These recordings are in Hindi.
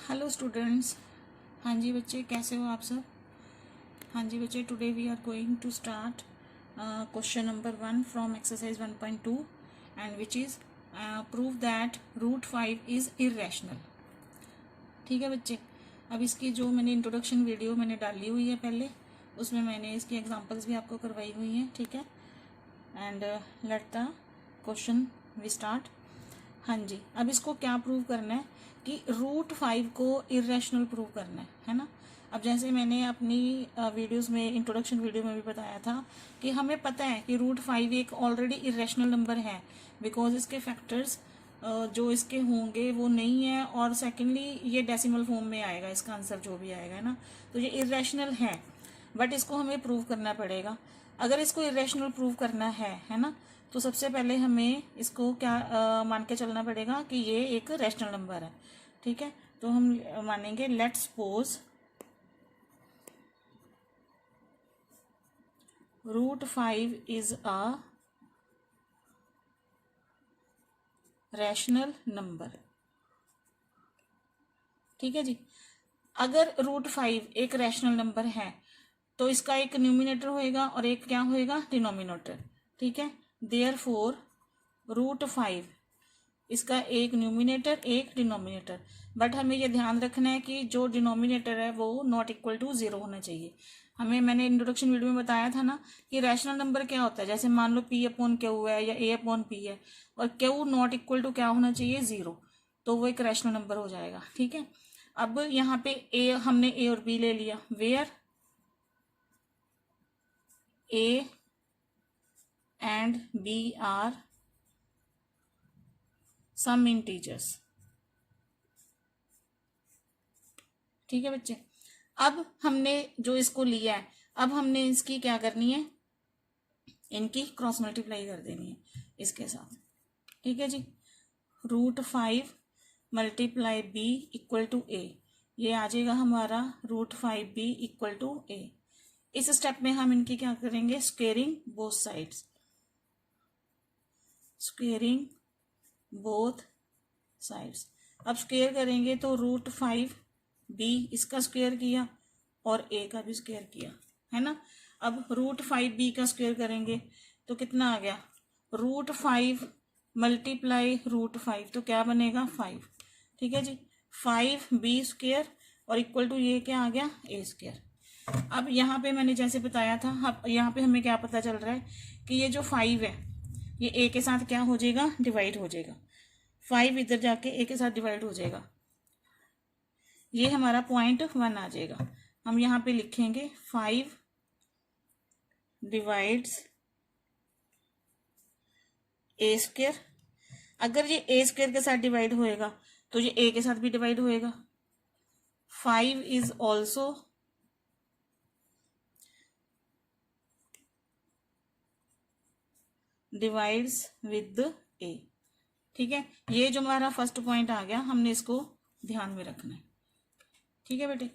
Hello students. हाँ जी बच्चे, कैसे हो आप सब? हाँ जी बच्चे, today we are going to start question number 1 from exercise 1.2 and which is prove that root 5 is irrational. ठीक है बच्चे, अब इसकी जो मैंने इंट्रोडक्शन वीडियो मैंने डाली हुई है पहले, उसमें मैंने इसकी एग्जांपल्स भी आपको करवाई हुई हैं। ठीक है, and let the question we start. हाँ जी, अब इसको क्या प्रूव करना है कि रूट 5 को इरेशनल प्रूव करना है ना। अब जैसे मैंने अपनी वीडियोस में इंट्रोडक्शन वीडियो में भी बताया था कि हमें पता है कि रूट 5 एक ऑलरेडी इरेशनल नंबर है, बिकॉज इसके फैक्टर्स जो इसके होंगे वो नहीं है, और सेकेंडली ये डेसिमल फॉर्म में आएगा, इसका आंसर जो भी आएगा है ना, तो ये इरेशनल है। बट इसको हमें प्रूव करना पड़ेगा। अगर इसको इरेशनल प्रूव करना है ना, तो सबसे पहले हमें इसको क्या मान के चलना पड़ेगा कि ये एक रैशनल नंबर है। ठीक है, तो हम मानेंगे let's suppose root 5 is a rational number. ठीक है जी, अगर रूट 5 एक रैशनल नंबर है तो इसका एक न्यूमिनेटर होएगा और एक क्या होएगा, डिनोमिनेटर। ठीक है, देयरफॉर रूट 5 इसका एक न्यूमिनेटर एक डिनोमिनेटर। बट हमें यह ध्यान रखना है कि जो डिनोमिनेटर है वो नॉट इक्वल टू 0 होना चाहिए। मैंने इंट्रोडक्शन वीडियो में बताया था ना कि रैशनल नंबर क्या होता है। जैसे मान लो P अपॉन क्यू है या A अपॉन P है, और क्यू नॉट इक्वल टू क्या होना चाहिए, 0, तो वो एक रैशनल नंबर हो जाएगा। ठीक है, अब यहाँ पे हमने A और B ले लिया, where A and B are some integers. ठीक है बच्चे, अब हमने जो इसको लिया है, अब हमने इसकी क्या करनी है, इनकी क्रॉस मल्टीप्लाई कर देनी है इसके साथ। ठीक है जी, root 5 multiply B equal to A, ये आ जाएगा हमारा रूट 5b इक्वल टू ए। इस स्टेप में हम इनकी क्या करेंगे, squaring both sides, squaring both sides. अब स्क्वेयर करेंगे तो रूट 5b इसका स्क्वेयर किया और a का भी स्क्वेयर किया, है ना। अब रूट 5b का स्क्वेयर करेंगे तो कितना आ गया, रूट 5 मल्टीप्लाई रूट 5, तो क्या बनेगा 5। ठीक है जी, 5b स्क्वेयर और इक्वल टू ये क्या आ गया, a स्क्वेयर। अब यहाँ पे मैंने जैसे बताया था, अब यहाँ पे हमें क्या पता चल रहा है कि ये जो 5 है ये a के साथ क्या हो जाएगा, डिवाइड हो जाएगा। 5 इधर जाके a के साथ डिवाइड हो जाएगा, ये हमारा .1 आ जाएगा। हम यहाँ पे लिखेंगे 5 डिवाइड्स a स्क्वेयर। अगर ये a स्क्वेयर के साथ डिवाइड होएगा तो ये a के साथ भी डिवाइड होएगा। 5 is also divides with a। ठीक है, ये जो हमारा फर्स्ट पॉइंट आ गया, हमने इसको ध्यान में रखना है। ठीक है बेटे,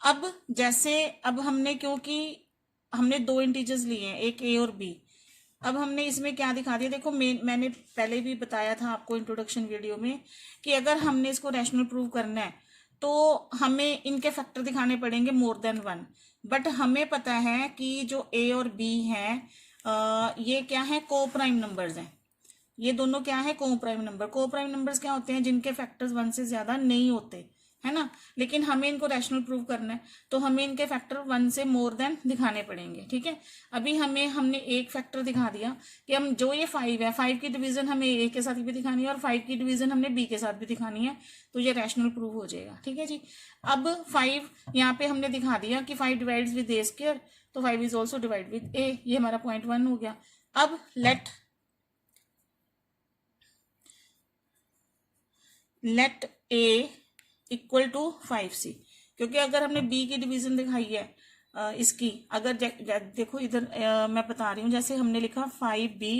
अब जैसे अब हमने, क्योंकि हमने दो इंटीजर्स लिए हैं, एक a और b, अब हमने इसमें क्या दिखा दिया, देखो मैंने पहले भी बताया था आपको इंट्रोडक्शन वीडियो में कि अगर हमने इसको रैशनल प्रूव करना है तो हमें इनके फैक्टर दिखाने पड़ेंगे मोर देन 1। बट हमें पता है कि जो a और b है ये क्या है, को प्राइम नंबर्स हैं। ये दोनों क्या है, को प्राइम नंबर। को प्राइम नंबर्स क्या होते हैं, जिनके फैक्टर्स 1 से ज्यादा नहीं होते, है ना। लेकिन हमें इनको रैशनल प्रूव करना है तो हमें इनके फैक्टर 1 से मोर देन दिखाने पड़ेंगे। ठीक है, अभी हमने एक फैक्टर दिखा दिया कि हम जो ये 5 है, 5 की डिवीजन हमें a के साथ भी दिखानी है और 5 की डिवीजन हमने b के साथ भी दिखानी है, तो ये रैशनल प्रूव हो जाएगा। ठीक है जी, अब 5 यहाँ पे हमने दिखा दिया कि 5 डिवाइड्स विद a स्क्वायर, तो 5 is also divide with a, ये हमारा .1 हो गया। अब late a equal to 5c, क्योंकि अगर हमने b की डिवीजन दिखाई है इसकी, अगर देखो इधर मैं बता रही हूँ, जैसे हमने लिखा 5b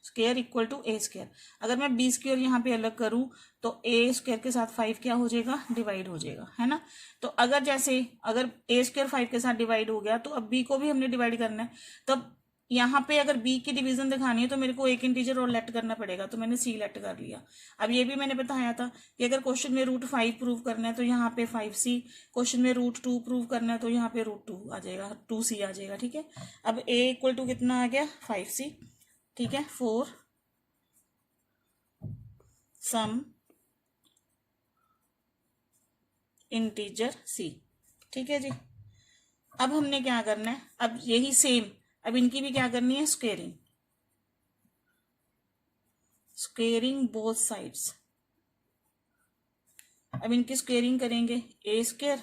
square equal to a square, अगर मैं b स्क्वायर यहाँ पे अलग करूँ तो a स्क्वायर के साथ 5 क्या हो जाएगा, डिवाइड हो जाएगा, है ना। तो अगर a स्क्वायर 5 के साथ डिवाइड हो गया तो अब b को भी हमने डिवाइड करना है, तो यहाँ पे अगर b की डिवीजन दिखानी है तो मेरे को एक इंटीजर और लेट करना पड़ेगा, तो मैंने c लेट कर लिया। अब ये भी मैंने बताया था कि अगर क्वेश्चन में √5 प्रूव करना है तो यहाँ पे 5c, क्वेश्चन में √2 प्रूव करना है तो यहाँ पे √2 आ जाएगा, 2c आ जाएगा। ठीक है, अब a इक्वल टू कितना आ गया 5c। ठीक है, फॉर सम इंटीजर c। ठीक है जी, अब हमने क्या करना है, अब यही सेम, अब इनकी भी क्या करनी है, स्क्वेयरिंग, स्क्वेयरिंग बोथ साइड्स। अब इनकी स्क्वेयरिंग करेंगे, ए स्क्वेयर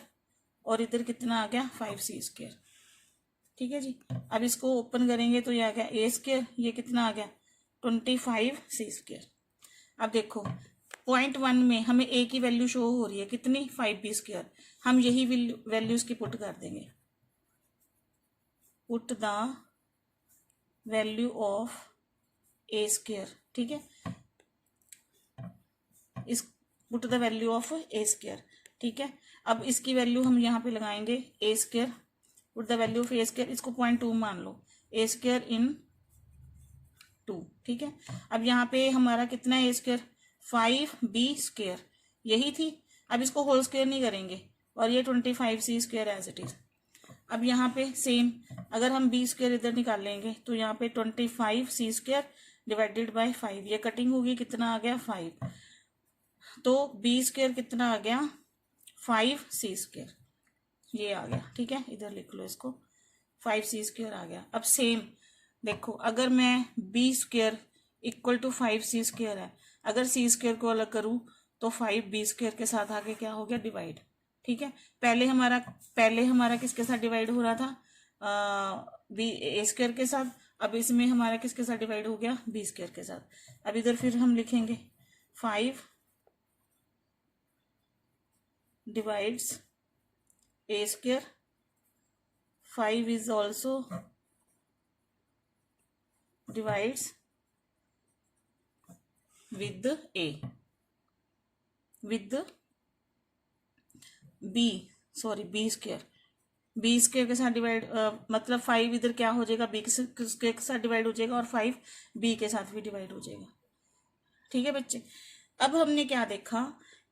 और इधर कितना आ गया 5c स्क्वेयर। ठीक है जी, अब इसको ओपन करेंगे तो ये आ गया ए स्क्वेयर, ये कितना आ गया 25c स्क्वेयर। अब देखो पॉइंट 1 में हमें ए की वैल्यू शो हो रही है कितनी 5b स्क्वेयर, हम यही वैल्यूज की पुट कर देंगे, put the value of A square. ठीक है, इस put the value of A square. ठीक है, अब इसकी वैल्यू हम यहाँ पे लगाएंगे A square, put the value of A square, इसको 0.2 मान लो, ए स्क्वेयर इन 2। ठीक है, अब यहाँ पे हमारा कितना है ए स्क्वेयर 5b स्क्वेयर, यही थी। अब इसको होल स्क्वेयर नहीं करेंगे और ये 25c square as it is. अब यहाँ पे सेम, अगर हम b स्क्वेयर इधर निकाल लेंगे तो यहाँ पे 25c स्क्वेयर डिवाइडेड बाय 5, ये कटिंग होगी, कितना आ गया 5, तो b स्क्वेयर कितना आ गया 5c स्क्वेयर, ये आ गया। ठीक है, इधर लिख लो इसको, 5c स्क्वेयर आ गया। अब सेम देखो, अगर मैं b square equal to 5c square है, अगर c स्क्वेयर को अलग करूँ तो 5b स्क्वेयर के साथ आगे क्या हो गया डिवाइड। ठीक है, पहले हमारा किसके साथ डिवाइड हो रहा था b ए स्क्वेयर के साथ, अब इसमें हमारा किसके साथ डिवाइड हो गया b स्क्वेयर के साथ। अब इधर फिर हम लिखेंगे 5 divides a square, 5 is also divides with a, with b square, b square के साथ डिवाइड, मतलब 5 इधर क्या हो जाएगा b स्क्वेयर के साथ डिवाइड हो जाएगा और 5 b के साथ भी डिवाइड हो जाएगा। ठीक है बच्चे, अब हमने क्या देखा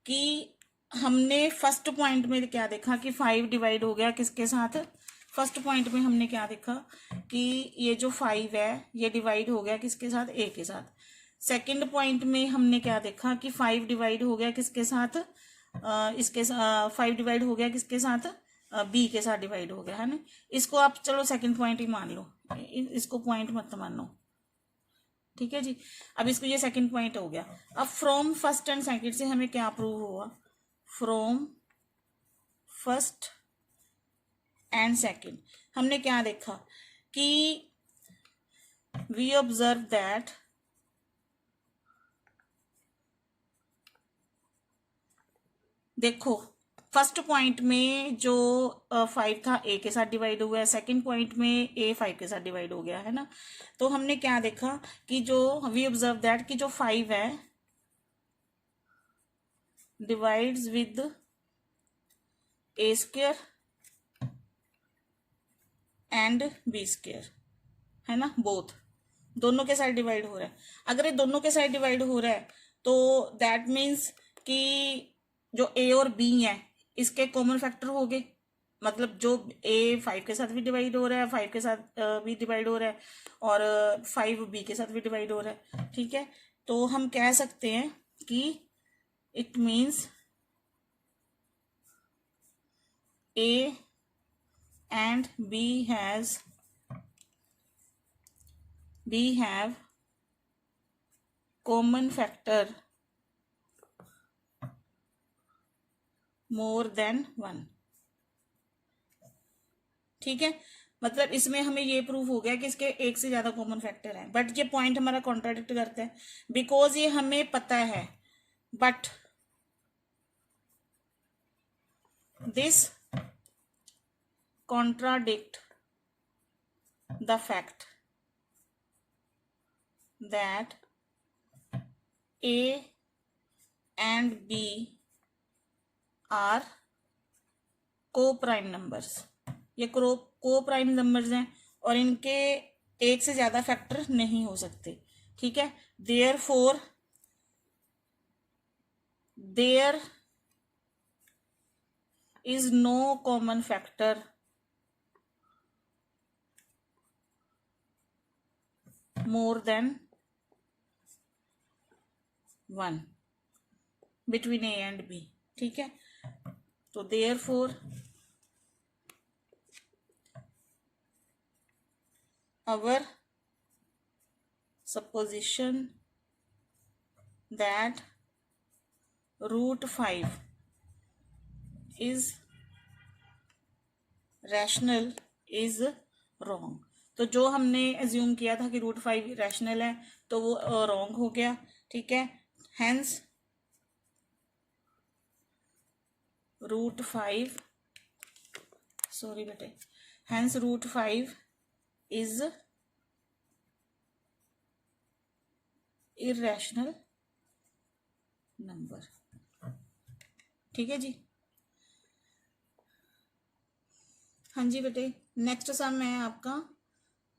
कि हमने फर्स्ट पॉइंट में क्या देखा कि 5 डिवाइड हो गया किसके साथ, फर्स्ट पॉइंट में हमने क्या देखा कि ये जो 5 है ये डिवाइड हो गया किसके साथ, a के साथ। सेकंड पॉइंट में हमने क्या देखा कि 5 डिवाइड हो गया किसके साथ, इसके 5 डिवाइड हो गया किसके साथ, b के साथ डिवाइड हो गया, है ना। इसको आप चलो सेकंड पॉइंट ही मान लो, इसको पॉइंट मत मानो। ठीक है जी, अब इसको ये सेकंड पॉइंट हो गया। अब फ्रॉम फर्स्ट एंड सेकंड से हमें क्या प्रूव हुआ, फ्रॉम फर्स्ट एंड सेकंड हमने क्या देखा कि वी ऑब्जर्व दैट देखो फर्स्ट पॉइंट में जो 5 था a के साथ डिवाइड हुआ है, सेकंड पॉइंट में a 5 के साथ डिवाइड हो गया, है ना। तो हमने क्या देखा कि जो वी ऑब्जर्व दैट कि जो 5 है divides with a square and b square, है ना, बोथ दोनों के साथ डिवाइड हो रहा है। अगर ये दोनों के साथ डिवाइड हो रहा है तो दैट मीन्स कि जो a और b है इसके कॉमन फैक्टर हो गए, मतलब जो a 5 के साथ भी डिवाइड हो रहा है, 5 के साथ भी डिवाइड हो रहा है और 5 b के साथ भी डिवाइड हो रहा है। ठीक है, तो हम कह सकते हैं कि it means a and b have common factor more than 1। ठीक है, मतलब इसमें हमें ये प्रूफ हो गया कि इसके एक से ज्यादा कॉमन फैक्टर है, बट ये पॉइंट हमारा कॉन्ट्राडिक्ट करता है बिकॉज ये हमें पता है, but this contradict the fact that a and b are co-prime numbers। ये co-prime numbers हैं और इनके एक से ज्यादा फैक्टर नहीं हो सकते, ठीक है। Therefore there is no common factor more than 1 between A and B, ठीक है। तो therefore our supposition that root 5 is rational is wrong। तो जो हमने एज्यूम किया था कि रूट 5 रैशनल है तो वो रॉन्ग हो गया, ठीक है। हेंस रूट 5 सॉरी बेटे hence root 5 is irrational number, ठीक है जी। हाँ जी बेटे, नेक्स्ट सम है आपका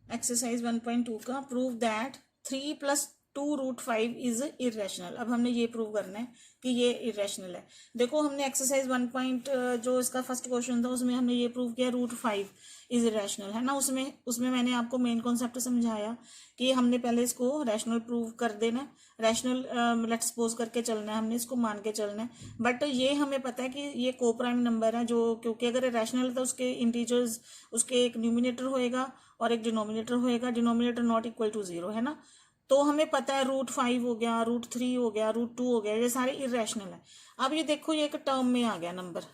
एक्सरसाइज 1.2 का, prove that 3 + 2 root 5 is irrational. अब हमने ये प्रूव करना है कि ये इरेशनल है। देखो हमने एक्सरसाइज 1. जो इसका फर्स्ट क्वेश्चन था उसमें हमने ये प्रूव किया रूट 5 इज इरेशनल, है ना। उसमें मैंने आपको मेन कॉन्सेप्ट समझाया कि हमने पहले इसको रैशनल प्रूव कर देना, रैशनल लेट्स सपोज करके चलना है, हमने इसको मान के चलना है। बट ये हमें पता है कि ये को प्राइम नंबर है, जो क्योंकि अगर रैशनल तो उसके इंटीजर्स, उसके एक न्यूमिनेटर होएगा और एक डिनोमिनेटर होएगा, डिनोमिनेटर नॉट इक्वल टू 0, है ना। तो हमें पता है रूट 5 हो गया, रूट 3 हो गया, रूट 2 हो गया, ये सारे इरेशनल है। अब ये देखो ये एक टर्म में आ गया नंबर,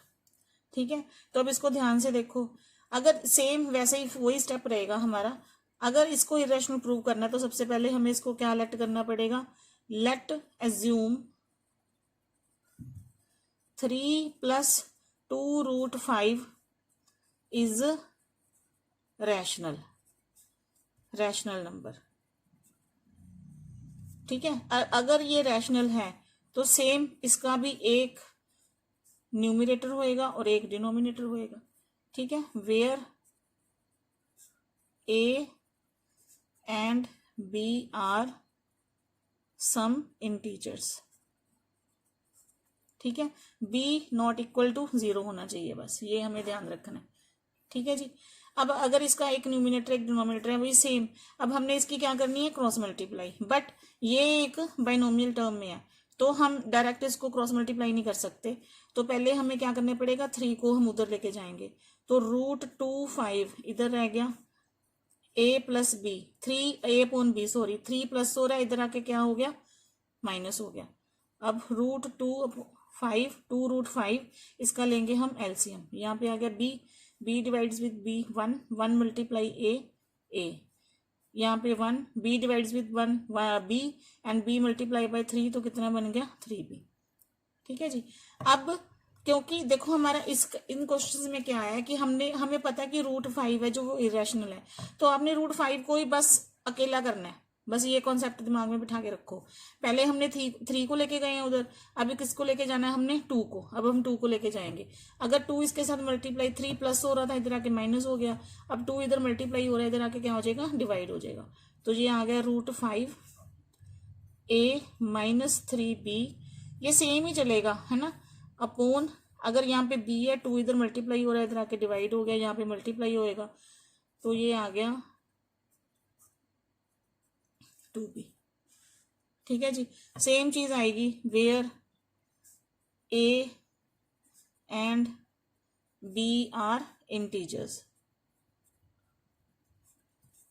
ठीक है। तो अब इसको ध्यान से देखो, अगर सेम वैसे ही वही स्टेप रहेगा हमारा। अगर इसको इरेशनल प्रूव करना है तो सबसे पहले हमें इसको क्या लेट करना पड़ेगा, let assume 3 + 2 root 5 is rational number, ठीक है। अगर ये रैशनल है तो सेम इसका भी एक न्यूमिनेटर होएगा और एक डिनोमिनेटर होएगा, ठीक है। Where A and B are some integers, ठीक है। B नॉट इक्वल टू 0 होना चाहिए, बस ये हमें ध्यान रखना है, ठीक है जी। अब अगर इसका एक न्यूमिनेटर एक डिनोमिनेटर है वही सेम, अब हमने इसकी क्या करनी है, क्रॉस मल्टीप्लाई। बट ये एक बाइनोमियल टर्म में है तो हम डायरेक्ट इसको क्रॉस मल्टीप्लाई नहीं कर सकते। तो पहले हमें क्या करना पड़ेगा, 3 को हम उधर लेके जाएंगे, तो रूट 2 5 इधर रह गया, A + B 3 A/B sorry 3 plus हो रहा है, इधर आके क्या हो गया, माइनस हो गया। अब रूट 2 रूट 5 इसका लेंगे हम एलसीएम, यहाँ पे आ गया B divides with B 1 multiply A यहाँ पे 1 B divides with 1 B and B multiply by 3, तो कितना बन गया 3B, ठीक है जी। अब क्योंकि देखो हमारा इन क्वेश्चंस में क्या है कि हमें पता है कि रूट 5 है जो वो इरेशनल है, तो आपने रूट 5 को ही बस अकेला करना है, बस ये कॉन्सेप्ट दिमाग में बिठा के रखो। पहले हमने 3 को लेके गए हैं उधर, अभी किसको लेके जाना है हमने 2 को, अब हम 2 को लेके जाएंगे। अगर 2 इसके साथ मल्टीप्लाई, 3 प्लस हो रहा था इधर आके माइनस हो गया, अब 2 इधर मल्टीप्लाई हो रहा है इधर आके क्या हो जाएगा, डिवाइड हो जाएगा। तो ये आ गया रूट 5 A - 3B, ये सेम ही चलेगा, है ना, अपॉन अगर यहाँ पे B है 2 इधर मल्टीप्लाई हो रहा है इधर आके डिवाइड हो गया, यहाँ पे मल्टीप्लाई होएगा, तो ये आ गया 2B, ठीक है जी। सेम चीज आएगी where A and B are integers,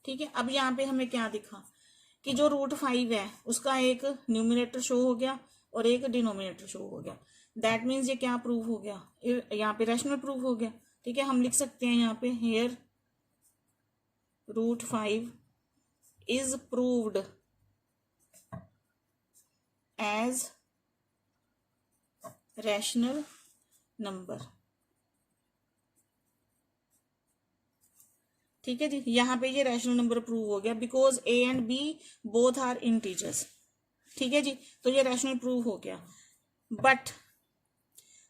ठीक है। अब यहाँ पे हमें क्या दिखा कि जो रूट 5 है उसका एक न्यूमिनेटर शो हो गया और एक डिनोमिनेटर शो हो गया। दैट मीन्स ये क्या प्रूव हो गया, यहाँ पे रैशनल प्रूव हो गया, ठीक है। हम लिख सकते हैं यहाँ पे here root 5 is proved as rational number, ठीक है जी। यहाँ पे ये रैशनल नंबर प्रूव हो गया because A and B both are integers, ठीक है जी। तो ये रैशनल प्रूव हो गया। बट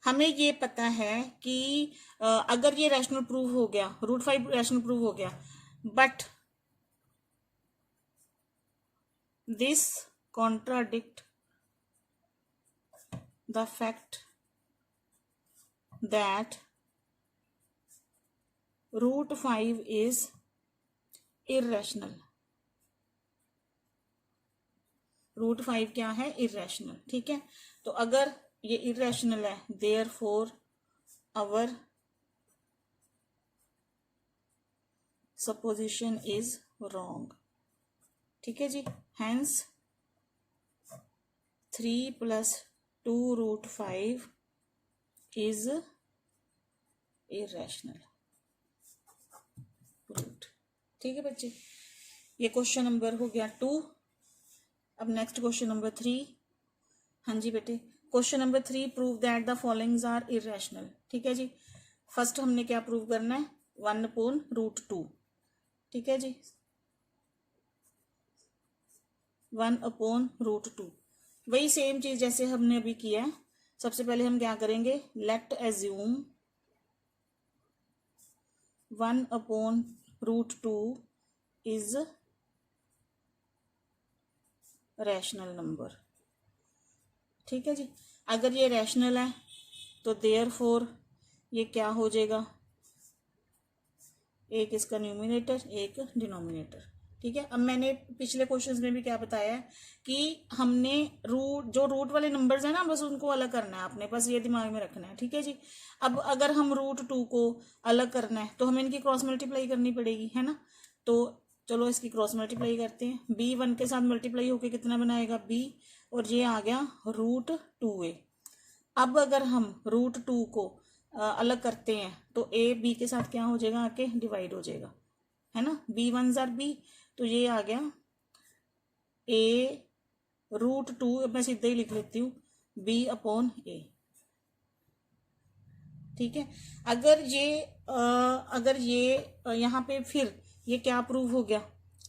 हमें ये पता है कि अगर ये रैशनल प्रूव हो गया, रूट 5 रैशनल प्रूव हो गया, but this contradict the fact that √5 is irrational. √5 क्या है? इरेशनल। ठीक है, तो अगर ये इरेशनल है, therefore our supposition is wrong. ठीक है जी, हैंस 3 + 2√5 इज इरेशनल। ठीक है बच्चे, ये क्वेश्चन नंबर हो गया 2। अब नेक्स्ट क्वेश्चन नंबर 3। हाँ जी बेटे, question number 3, prove that the followings are irrational. ठीक है जी, फर्स्ट हमने क्या प्रूव करना है? 1/√2। ठीक है जी, 1/√2। वही सेम चीज जैसे हमने अभी किया है। सबसे पहले हम क्या करेंगे? Late assume 1/√2 is rational number. ठीक है जी, अगर ये रैशनल है तो देयरफॉर ये क्या हो जाएगा? एक इसका न्यूमिनेटर, एक डिनोमिनेटर। ठीक है, अब मैंने पिछले क्वेश्चंस में भी क्या बताया है कि हमने रूट वाले नंबर्स हैं ना, बस उनको अलग करना है आपने, बस ये दिमाग में रखना है। ठीक है जी, अब अगर हम √2 को अलग करना है तो हमें इनकी क्रॉस मल्टीप्लाई करनी पड़ेगी, है ना। तो चलो इसकी क्रॉस मल्टीप्लाई करते हैं। b 1 के साथ मल्टीप्लाई होके कितना बनाएगा? b, और ये आ गया √2a। अब अगर हम √2 को अलग करते हैं तो a b के साथ क्या हो जाएगा? आके डिवाइड हो जाएगा, है ना। b 1 * b, तो ये आ गया a √2, मैं सीधे ही लिख लेती हूँ, b/a। ठीक है, अगर ये यहाँ पे फिर ये क्या प्रूव हो गया?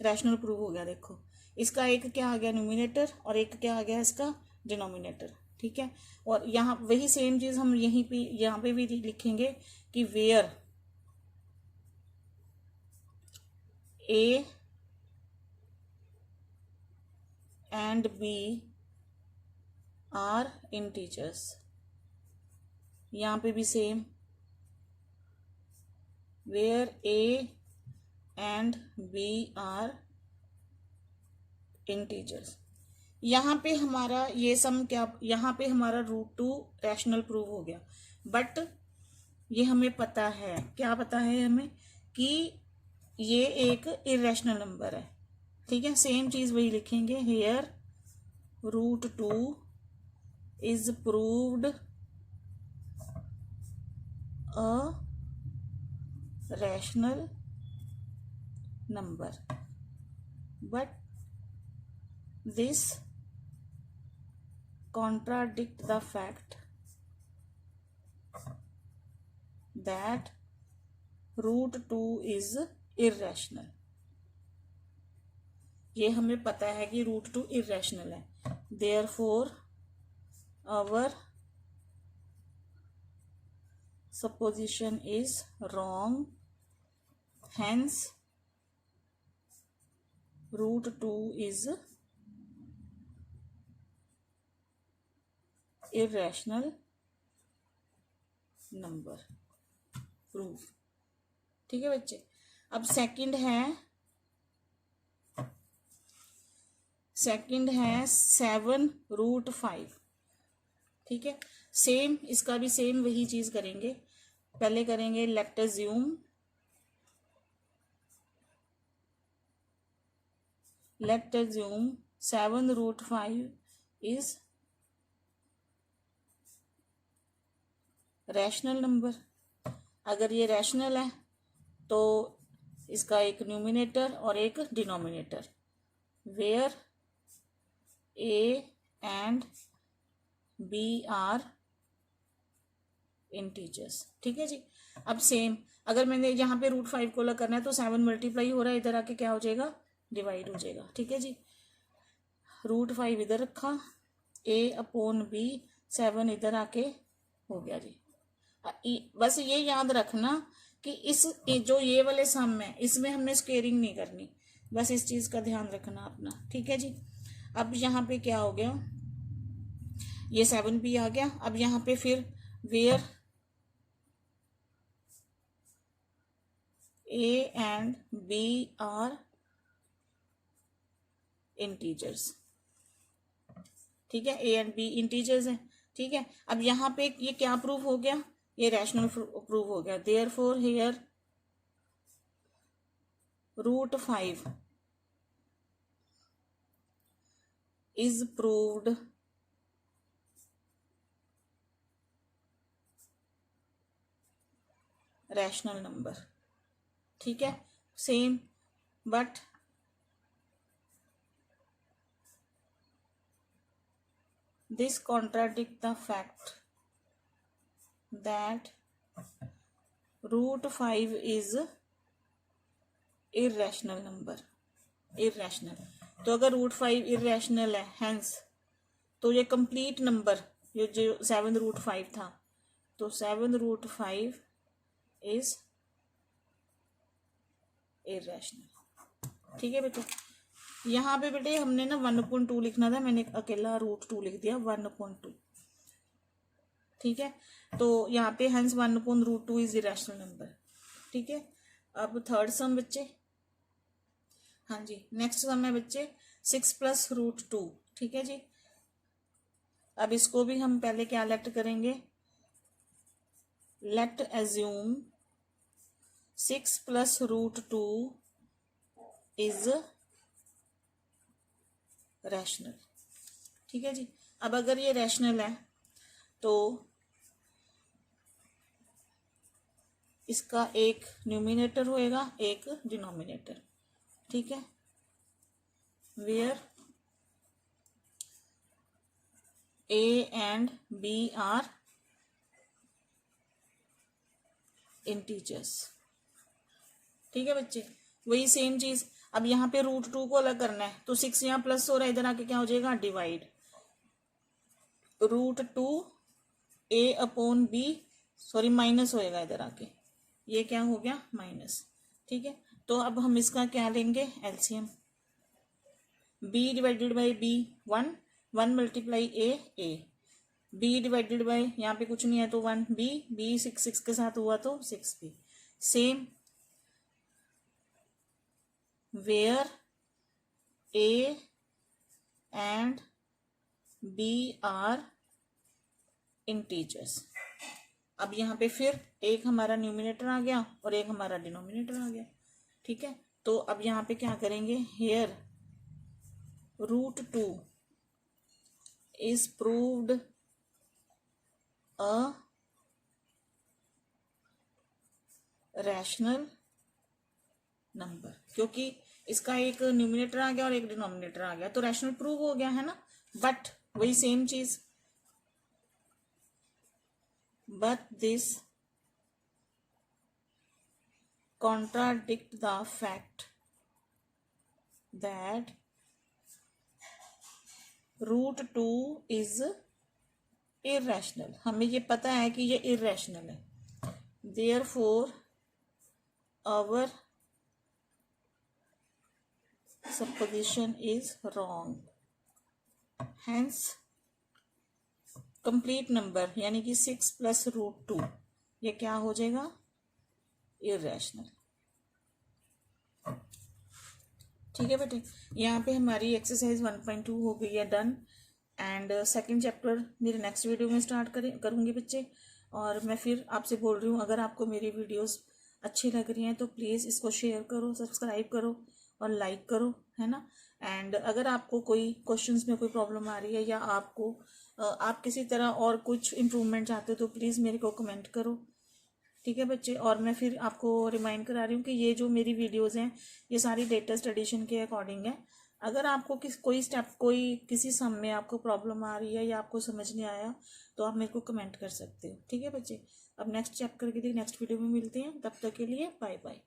रैशनल प्रूव हो गया। देखो इसका एक क्या आ गया? न्यूमिनेटर, और एक क्या आ गया? इसका डिनोमिनेटर। ठीक है, और यहाँ वही सेम चीज हम यहाँ पे भी लिखेंगे कि where a and b are integers. यहाँ पे भी same, where a and b are integers. यहाँ पे हमारा ये सम क्या? यहाँ पे हमारा √2 रैशनल प्रूव हो गया, बट ये हमें पता है, क्या पता है हमें? कि ये एक इरेशनल नंबर है। ठीक है, सेम चीज वही लिखेंगे, here √2 is proved a rational number, but this contradict the fact that √2 is irrational। ये हमें पता है कि √2 irrational है, therefore our supposition is wrong, hence √2 is irrational number proof. ठीक है बच्चे, अब सेकंड है 7√5। ठीक है, सेम, इसका भी सेम वही चीज करेंगे। पहले करेंगे late assume 7√5 is rational number. अगर ये रैशनल है तो इसका एक न्यूमिनेटर और एक denominator, where a and b are integers. ठीक है जी, अब सेम, अगर मैंने यहाँ पे √5 को अलग करना है तो 7 मल्टीप्लाई हो रहा है, इधर आके क्या हो जाएगा? डिवाइड हो जाएगा। ठीक है जी, √5 इधर रखा, a/b 7 इधर आके हो गया जी। बस ये याद रखना कि जो ये वाले सम है इसमें हमने स्क्वेयरिंग नहीं करनी, बस इस चीज का ध्यान रखना अपना। ठीक है जी, अब यहाँ पे क्या हो गया, ये 7b आ गया। अब यहाँ पे फिर where a and b are integers, ठीक है, a एंड b इंटीजर्स है, ठीक है। अब यहाँ पे ये क्या प्रूव हो गया, ये रैशनल प्रूव हो गया। Therefore here √5 is proved rational number, ठीक है, same. But this contradict the fact that √5 is irrational number, irrational। तो अगर √5 irrational है, hence तो ये complete number, ये जो 7√5 था, तो 7√5 is irrational, ठीक है बेटे। यहाँ पे बेटे हमने ना 1/2 लिखना था, मैंने अकेला √2 लिख दिया 1/2, ठीक है। तो यहाँ पे हंस 1/√2 इज इरेशनल नंबर, ठीक है। अब थर्ड सम बच्चे, हाँ जी, नेक्स्ट सम है बच्चे 6 + √2, ठीक है जी। अब इसको भी हम पहले क्या लेट करेंगे, लेट एज्यूम 6 + √2 इज रैशनल, ठीक है जी। अब अगर ये रैशनल है तो इसका एक न्यूमिनेटर होएगा, एक डिनोमिनेटर, ठीक है। Where a and b are integers, ठीक है बच्चे, वही सेम चीज। अब यहाँ पे √2 को अलग करना है, तो 6 यहाँ प्लस हो रहा है, इधर आके क्या हो जाएगा, डिवाइड √2 a/b, सॉरी माइनस होएगा इधर आके, ये क्या हो गया माइनस, ठीक है। तो अब हम इसका क्या लेंगे, LCM. b divided by b 1, 1 multiply a, b divided by, यहाँ पे कुछ नहीं है तो 1, b 6 के साथ हुआ तो 6b, same. Where a and b are integers. अब यहाँ पे फिर एक हमारा न्यूमिनेटर आ गया और एक हमारा डिनोमिनेटर आ गया, ठीक है। तो अब यहाँ पे क्या करेंगे, here √2 is proved a rational number, क्योंकि इसका एक न्यूमिनेटर आ गया और एक डिनोमिनेटर आ गया, तो रैशनल प्रूव हो गया है ना। बट वही सेम चीज, but this contradict the fact that √2 is irrational। हमें ये पता है कि ये irrational है, therefore our supposition is wrong, hence complete number यानी कि 6 + √2 ये क्या हो जाएगा, इरेशनल, ठीक है बेटे। यहाँ पे हमारी एक्सरसाइज 1.2 हो गई है डन। एंड सेकंड चैप्टर मेरे नेक्स्ट वीडियो में स्टार्ट करूँगी बच्चे। और मैं फिर आपसे बोल रही हूँ, अगर आपको मेरी वीडियोस अच्छी लग रही हैं तो प्लीज़ इसको शेयर करो, सब्सक्राइब करो और लाइक करो, है ना। एंड अगर आपको कोई क्वेश्चंस में कोई प्रॉब्लम आ रही है या आपको आप किसी तरह और कुछ इम्प्रूवमेंट चाहते हो तो प्लीज़ मेरे को कमेंट करो, ठीक है बच्चे। और मैं फिर आपको रिमाइंड करा रही हूँ कि ये जो मेरी वीडियोस हैं ये सारी लेटेस्ट एडिशन के अकॉर्डिंग है। अगर आपको कोई किसी सम में आपको प्रॉब्लम आ रही है या आपको समझ नहीं आया तो आप मेरे को कमेंट कर सकते हो, ठीक है बच्चे। अब नेक्स्ट चैप्टर के लिए नेक्स्ट वीडियो में मिलते हैं, तब तक के लिए बाय बाय।